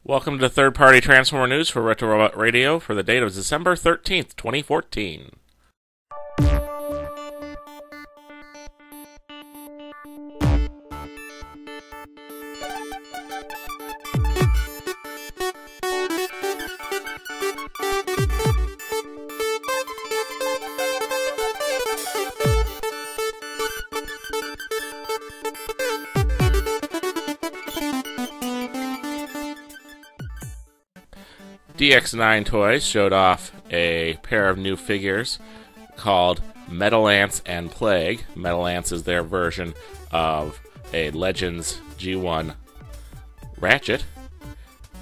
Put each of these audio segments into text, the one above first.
Welcome to third-party Transformer News for Retro Robot Radio for the date of December 13th, 2014. DX9 Toys showed off a pair of new figures called Metal Ants and Plague. Metal Ants is their version of a Legends G1 Ratchet,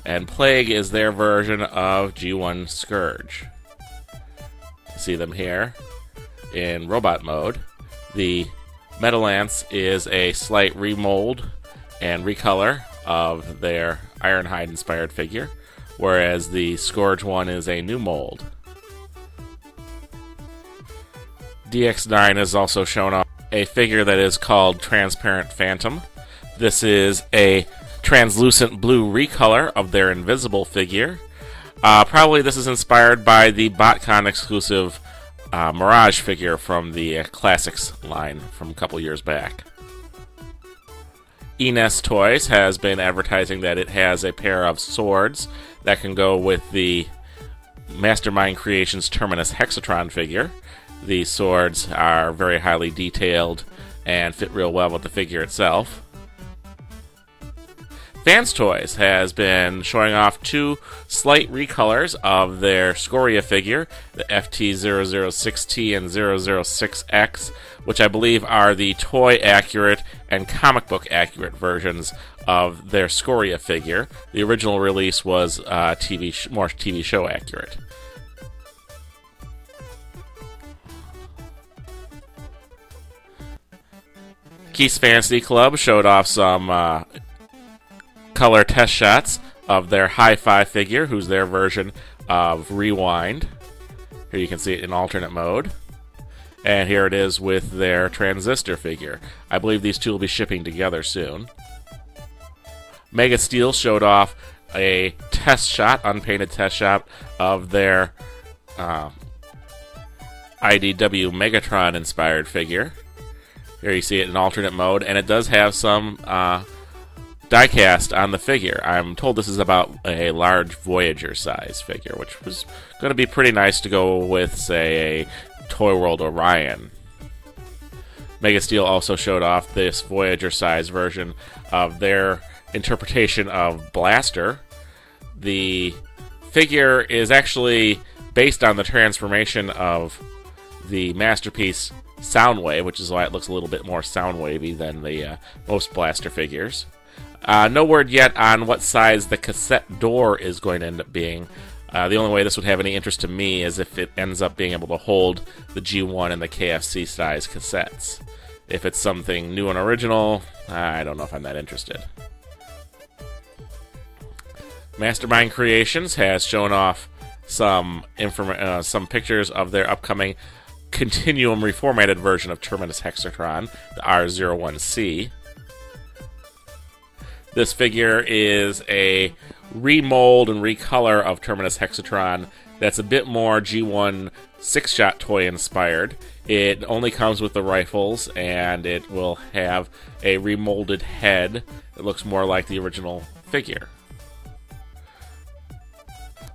and Plague is their version of G1 Scourge. You see them here in robot mode. The Metal Ants is a slight remold and recolor of their Ironhide-inspired figure, whereas the Scourge one is a new mold. DX9 has also shown off a figure that is called Transparent Phantom. This is a translucent blue recolor of their Invisible figure. Probably this is inspired by the BotCon exclusive Mirage figure from the Classics line from a couple years back. Eness Toys has been advertising that it has a pair of swords that can go with the Mastermind Creations Terminus Hexatron figure. These swords are very highly detailed and fit real well with the figure itself. FansToys has been showing off two slight recolors of their Scoria figure, the FT006T and 006X, which I believe are the toy-accurate and comic book-accurate versions of their Scoria figure. The original release was more TV show accurate. Keith's Fantasy Club showed off some color test shots of their Hi-Fi figure, who's their version of Rewind. Here you can see it in alternate mode. And here it is with their Transistor figure. I believe these two will be shipping together soon. Mega Steel showed off a test shot, unpainted test shot, of their IDW Megatron inspired figure. Here you see it in alternate mode, and it does have some diecast on the figure. I'm told this is about a large Voyager size figure, which was going to be pretty nice to go with, say, a Toy World Orion. Mega Steel also showed off this Voyager size version of their interpretation of Blaster. The figure is actually based on the transformation of the Masterpiece Soundwave, which is why it looks a little bit more Soundwavy than the most Blaster figures. No word yet on what size the cassette door is going to end up being. The only way this would have any interest to me is if it ends up being able to hold the G1 and the KFC size cassettes. If it's something new and original, I don't know if I'm that interested. Mastermind Creations has shown off some pictures of their upcoming Continuum reformatted version of Terminus Hexatron, the R01C. This figure is a remold and recolor of Terminus Hexatron that's a bit more G1 six-shot toy inspired. It only comes with the rifles, and it will have a remolded head that looks more like the original figure.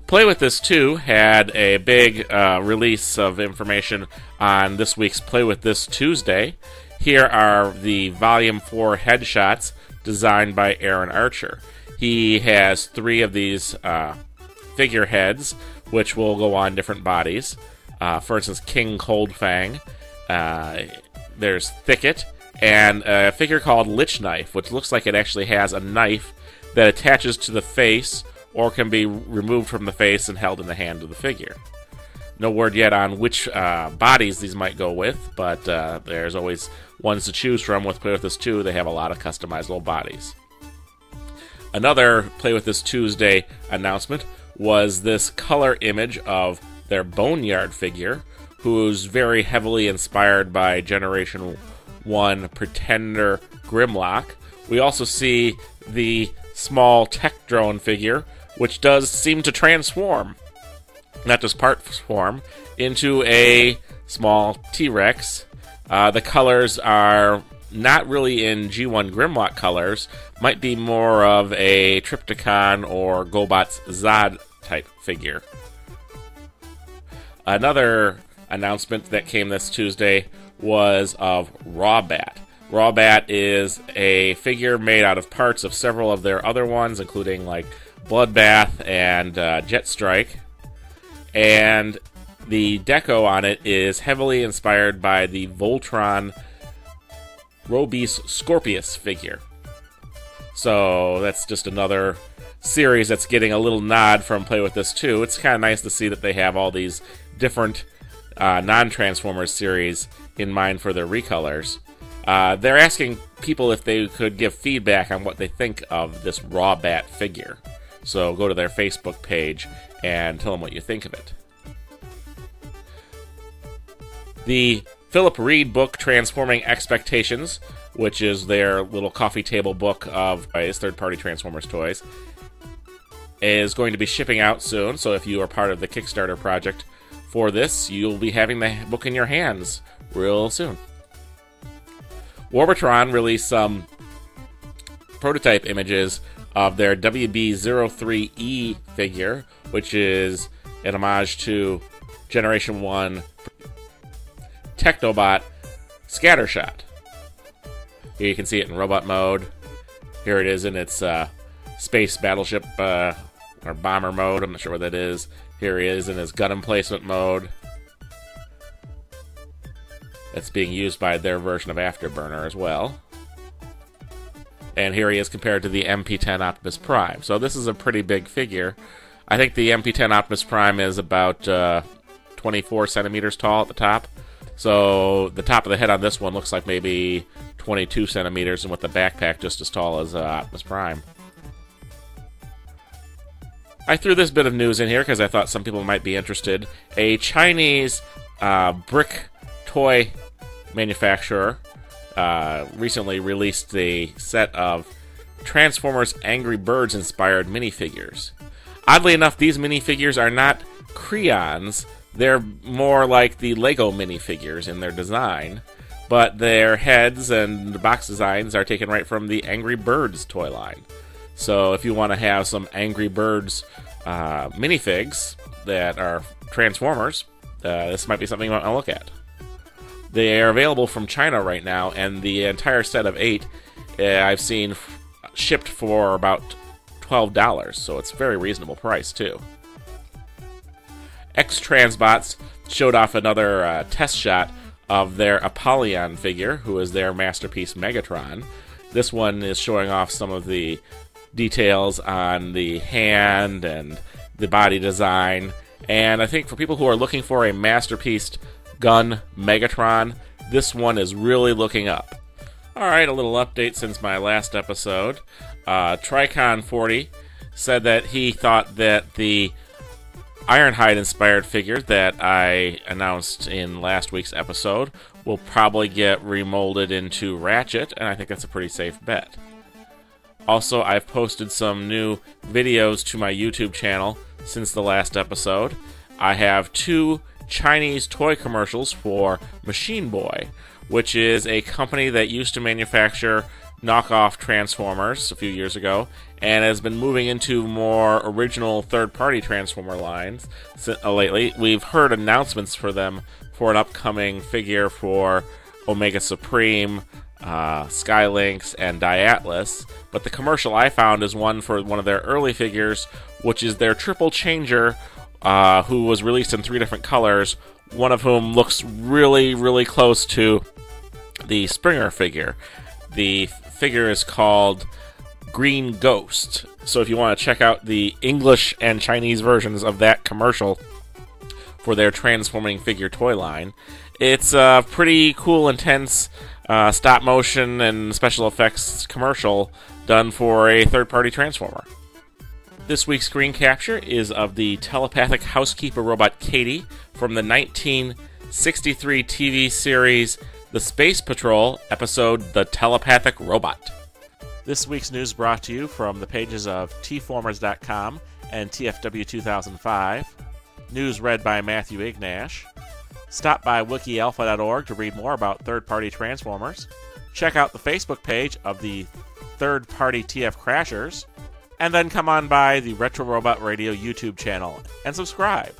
Play With This 2 had a big release of information on this week's Play With This Tuesday. Here are the Volume 4 headshots designed by Aaron Archer. He has 3 of these figure heads, which will go on different bodies. For instance, King Coldfang. There's Thicket, and a figure called Lich Knife, which looks like it actually has a knife that attaches to the face or can be removed from the face and held in the hand of the figure. No word yet on which bodies these might go with, but there's always ones to choose from. With Play With This 2, they have a lot of customizable bodies. Another Play With This Tuesday announcement was this color image of their Boneyard figure, who's very heavily inspired by Generation 1 Pretender Grimlock. We also see the small tech drone figure, which does seem to transform, not just part form, into a small T-Rex. The colors are not really in G1 Grimlock colors, might be more of a Trypticon or Gobot's Zod type figure. Another announcement that came this Tuesday was of Rawbat. Rawbat is a figure made out of parts of several of their other ones, including like Bloodbath and Jetstrike. And the deco on it is heavily inspired by the Voltron Robeis Scorpius figure. So that's just another series that's getting a little nod from Play With This too. It's kind of nice to see that they have all these different non-Transformers series in mind for their recolors. They're asking people if they could give feedback on what they think of this Rawbat figure. So go to their Facebook page and tell them what you think of it. The Philip Reed book, Transforming Expectations, which is their little coffee table book of third-party Transformers toys, is going to be shipping out soon. So if you are part of the Kickstarter project for this, you'll be having the book in your hands real soon. Warbotron released some prototype images of their WB-03E figure, which is an homage to Generation 1 Technobot Scattershot. Here you can see it in robot mode. Here it is in its space battleship or bomber mode. I'm not sure what that is. Here he is in his gun emplacement mode. That's being used by their version of Afterburner as well. And here he is compared to the MP10 Optimus Prime. So this is a pretty big figure. I think the MP10 Optimus Prime is about 24 centimeters tall at the top. So the top of the head on this one looks like maybe 22 centimeters, and with the backpack just as tall as Optimus Prime. I threw this bit of news in here because I thought some people might be interested. A Chinese brick toy manufacturer recently released the set of Transformers Angry Birds inspired minifigures. Oddly enough, these minifigures are not Creons. They're more like the Lego minifigures in their design, but their heads and box designs are taken right from the Angry Birds toy line. So if you want to have some Angry Birds minifigs that are Transformers, this might be something you want to look at. They are available from China right now, and the entire set of 8 I've seen shipped for about $12, so it's a very reasonable price too. Xtransbots showed off another test shot of their Apollyon figure, who is their masterpiece Megatron. This one is showing off some of the details on the hand and the body design, and I think for people who are looking for a masterpiece gun Megatron, this one is really looking up. Alright, a little update since my last episode. Tricon40 said that he thought that the Ironhide-inspired figure that I announced in last week's episode will probably get remolded into Ratchet, and I think that's a pretty safe bet. Also, I've posted some new videos to my YouTube channel since the last episode. I have 2 Chinese toy commercials for Machine Boy, which is a company that used to manufacture knockoff Transformers a few years ago, and has been moving into more original third-party Transformer lines lately. We've heard announcements for them for an upcoming figure for Omega Supreme, Skylynx, and Diatlas, but the commercial I found is one for one of their early figures, which is their Triple Changer, who was released in 3 different colors, one of whom looks really, really close to the Springer figure. The figure is called Green Ghost. So if you want to check out the English and Chinese versions of that commercial for their transforming figure toy line, it's a pretty cool, intense stop motion and special effects commercial done for a third-party Transformer. This week's screen capture is of the telepathic housekeeper robot Katie from the 1963 TV series The Space Patrol episode The Telepathic Robot. This week's news brought to you from the pages of tformers.com and TFW 2005. News read by Matthew Ignash. Stop by wikialpha.org to read more about third-party Transformers. Check out the Facebook page of the third-party TF Crashers. And then come on by the Retro Robot Radio YouTube channel and subscribe.